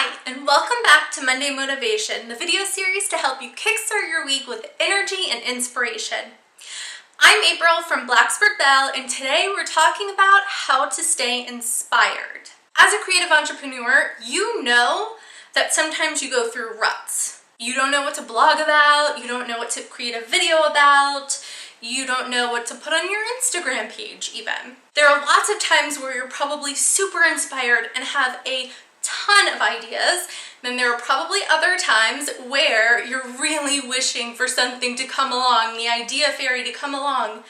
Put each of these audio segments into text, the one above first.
Hi, and welcome back to Monday Motivation, the video series to help you kickstart your week with energy and inspiration. I'm April from Blacksburg Bell, and today we're talking about how to stay inspired. As a creative entrepreneur, you know that sometimes you go through ruts. You don't know what to blog about, you don't know what to create a video about, you don't know what to put on your Instagram page even. There are lots of times where you're probably super inspired and have a ton of ideas. Then there are probably other times where you're really wishing for something to come along, the idea fairy to come along,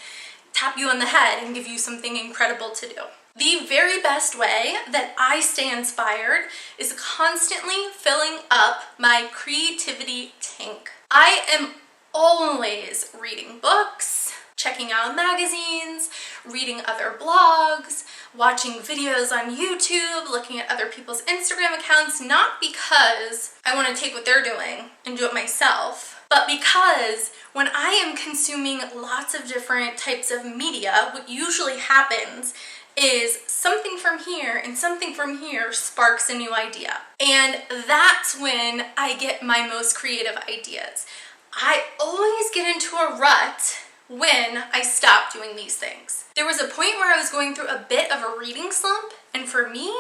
tap you on the head and give you something incredible to do. The very best way that I stay inspired is constantly filling up my creativity tank. I am always reading books, checking out magazines, reading other blogs, watching videos on YouTube, looking at other people's Instagram accounts, not because I want to take what they're doing and do it myself, but because when I am consuming lots of different types of media, what usually happens is something from here and something from here sparks a new idea. And that's when I get my most creative ideas. I always get into a rut when I stop doing these things. There was a point where I was going through a bit of a reading slump, and for me,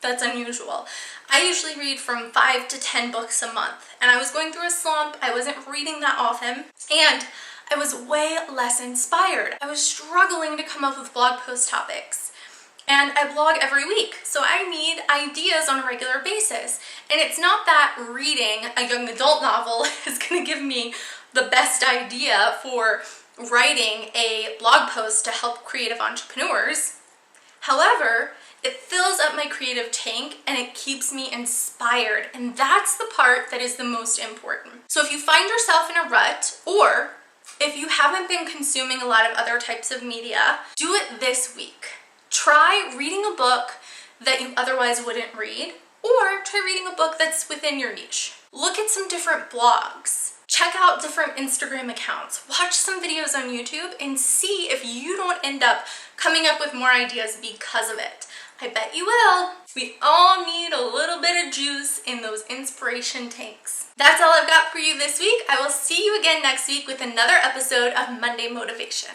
that's unusual. I usually read from 5 to 10 books a month, and I was going through a slump. I wasn't reading that often, and I was way less inspired. I was struggling to come up with blog post topics. And I blog every week, so I need ideas on a regular basis. And it's not that reading a young adult novel is gonna give me the best idea for writing a blog post to help creative entrepreneurs. However, it fills up my creative tank and it keeps me inspired. And that's the part that is the most important. So if you find yourself in a rut, or if you haven't been consuming a lot of other types of media, do it this week. Try reading a book that you otherwise wouldn't read, or try reading a book that's within your niche. Look at some different blogs. Check out different Instagram accounts. Watch some videos on YouTube and see if you don't end up coming up with more ideas because of it. I bet you will. We all need a little bit of juice in those inspiration tanks. That's all I've got for you this week. I will see you again next week with another episode of Monday Motivation.